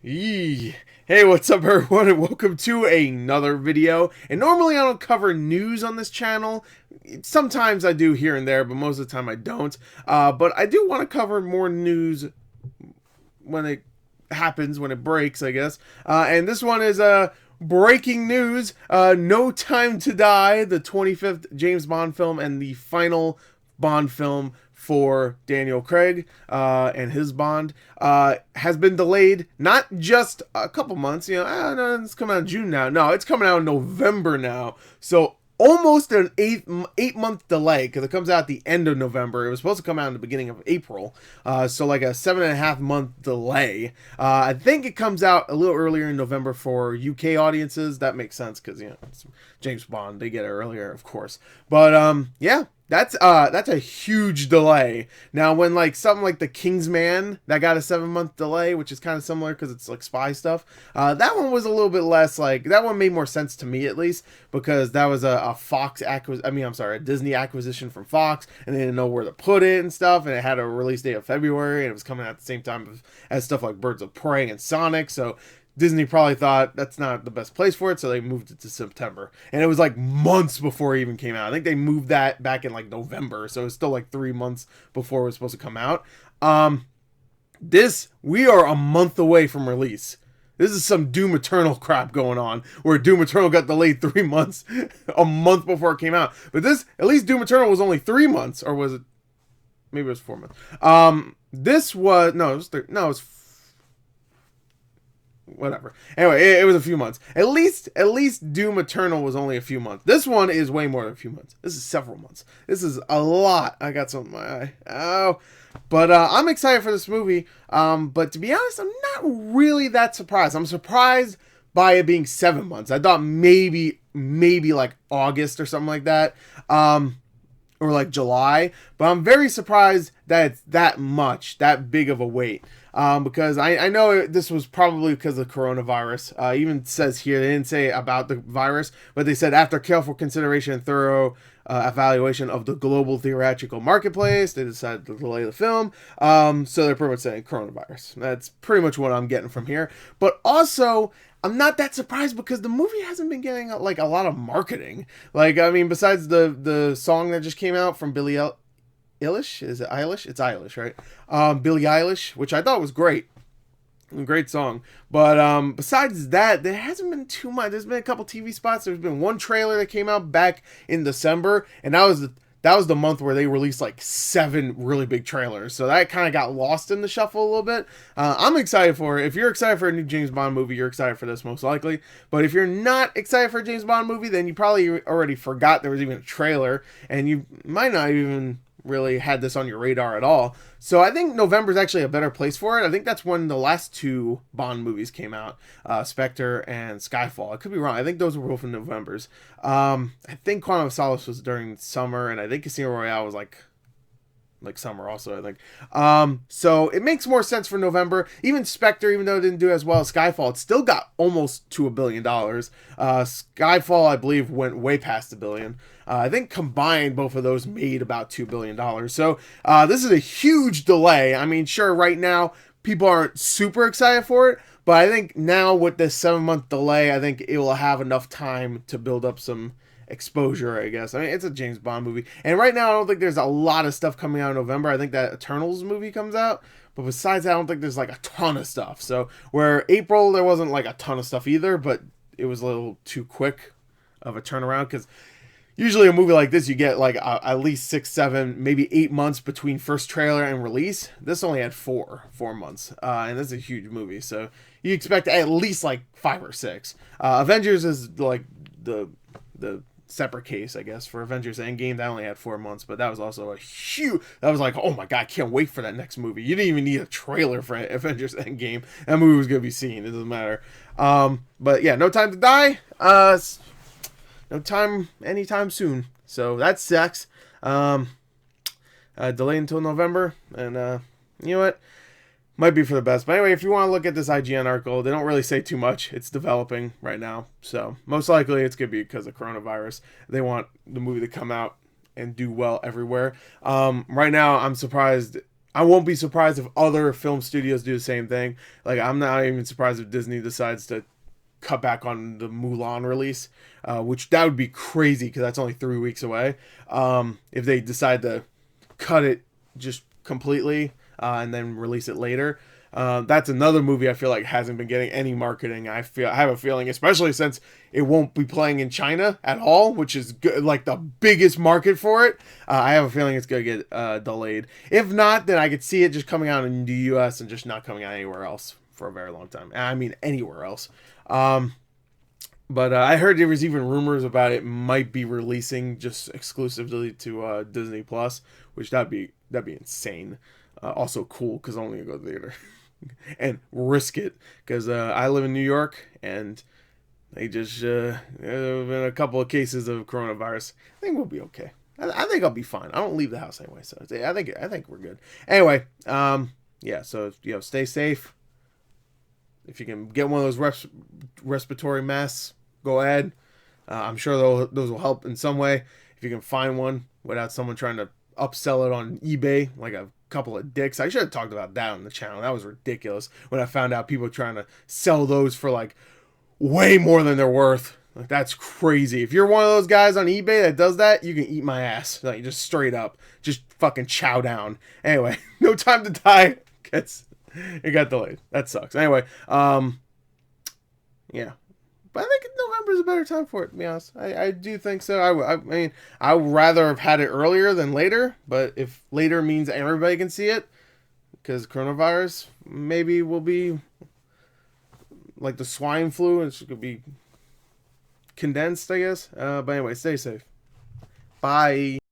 Yee. Hey, what's up everyone, and welcome to another video. And normally I don't cover news on this channel. Sometimes I do here and there, but most of the time I don't. But I do want to cover more news when it happens, when it breaks, I guess. And this one is breaking news. No Time to Die, the 25th James Bond film and the final Bond film for Daniel Craig and his Bond has been delayed, not just a couple months, no, it's coming out in June now. No, it's coming out in November now. So almost an eight-month delay, because it comes out at the end of November. It was supposed to come out in the beginning of April, so like a 7.5-month delay. I think it comes out a little earlier in November for UK audiences. That makes sense because it's James Bond, they get it earlier, of course. But yeah. That's a huge delay. Now, when like something like The King's Man that got a 7-month delay, which is kind of similar because it's like spy stuff, that one was a little bit less, like that one made more sense to me at least, because that was a a Disney acquisition from Fox, and they didn't know where to put it and stuff, and it had a release date of February, and it was coming out at the same time as stuff like Birds of Prey and Sonic, so Disney probably thought that's not the best place for it, so they moved it to September. And it was like months before it even came out. I think they moved that back in like November, so it's still like 3 months before it was supposed to come out. We are a month away from release. This is some Doom Eternal crap going on, where Doom Eternal got delayed 3 months, a month before it came out. But this, at least Doom Eternal was only 3 months, or was it? Maybe it was 4 months. It was whatever. Anyway, it was a few months. At least Doom Eternal was only a few months. This one is way more than a few months. This is several months. This is a lot. I got something in my eye. Oh. But I'm excited for this movie. But to be honest, I'm not really that surprised. I'm surprised by it being 7 months. I thought maybe like August or something like that. Or like July. But I'm very surprised that it's that big of a wait. Because I know this was probably because of coronavirus. Even says here, they didn't say about the virus, but they said after careful consideration and thorough evaluation of the global theatrical marketplace, they decided to delay the film. So they're pretty much saying coronavirus. That's pretty much what I'm getting from here. But also, I'm not that surprised because the movie hasn't been getting like a lot of marketing. Like, I mean, besides the song that just came out from Billie Eilish? Is it Eilish? It's Eilish, right? Billie Eilish, which I thought was great. A great song. But besides that, there hasn't been too much. There's been a couple TV spots. There's been one trailer that came out back in December, and that was the month where they released like 7 really big trailers. So that kind of got lost in the shuffle a little bit. I'm excited for it. If you're excited for a new James Bond movie, you're excited for this most likely. But if you're not excited for a James Bond movie, then you probably already forgot there was even a trailer, and you might not even really had this on your radar at all. So I think November is actually a better place for it. I think that's when the last 2 Bond movies came out, Spectre and Skyfall. I could be wrong. I think those were both in Novembers. I think Quantum of Solace was during summer, and I think Casino Royale was like summer also, I think. So it makes more sense for November. Even Spectre, even though it didn't do as well as Skyfall, it still got almost to $1 billion. Skyfall, I believe, went way past $1 billion. I think combined, both of those made about $2 billion. So this is a huge delay. I mean, sure, right now, people aren't super excited for it, but I think now with this 7-month delay, I think it will have enough time to build up some exposure, I guess. I mean, it's a James Bond movie, and right now I don't think there's a lot of stuff coming out in November. I think that Eternals movie comes out, but besides that, I don't think there's like a ton of stuff. So where April there wasn't like a ton of stuff either, but it was a little too quick of a turnaround, because usually a movie like this you get like at least 6, 7, maybe 8 months between first trailer and release. This only had 4 months, and this is a huge movie, so you expect at least like 5 or 6. Avengers is like the separate case, I guess. For Avengers Endgame, that only had 4 months, but that was also that was like, oh my god, I can't wait for that next movie. You didn't even need a trailer for Avengers Endgame. That movie was gonna be seen. It doesn't matter. But yeah, No Time to Die. No time anytime soon. So that sucks. Delay until November, and you know what? Might be for the best. But anyway, if you want to look at this IGN article, they don't really say too much. It's developing right now. So most likely it's going to be because of coronavirus. They want the movie to come out and do well everywhere. Right now, I'm surprised I won't be surprised if other film studios do the same thing. Like, I'm not even surprised if Disney decides to cut back on the Mulan release, which that would be crazy because that's only 3 weeks away. If they decide to cut it just completely and then release it later. That's another movie I feel like hasn't been getting any marketing. I have a feeling, especially since it won't be playing in China at all, which is good, like the biggest market for it. I have a feeling it's gonna get delayed. If not, then I could see it just coming out in the U.S. and just not coming out anywhere else for a very long time. I mean, anywhere else. But I heard there was even rumors about it might be releasing just exclusively to Disney Plus, which that'd be insane. Also cool because I'm only gonna go to the theater and risk it because I live in New York and they just there have been a couple of cases of coronavirus. I think we'll be okay. I think I'll be fine. I don't leave the house anyway, so I think we're good. Anyway, yeah. So stay safe. If you can get one of those respiratory masks, go ahead. I'm sure those will help in some way. If you can find one without someone trying to upsell it on eBay like a couple of dicks. I should have talked about that on the channel. That was ridiculous when I found out people trying to sell those for like way more than they're worth. Like, that's crazy. If you're one of those guys on eBay that does that, you can eat my ass. Like, just straight up. Just fucking chow down. Anyway, No Time to Die. It got delayed. That sucks. Anyway, yeah. But I think November's a better time for it, to be honest. I do think so. I mean, I would rather have had it earlier than later. But if later means everybody can see it, because coronavirus maybe will be like the swine flu, and it's going to be condensed, I guess. But anyway, stay safe. Bye.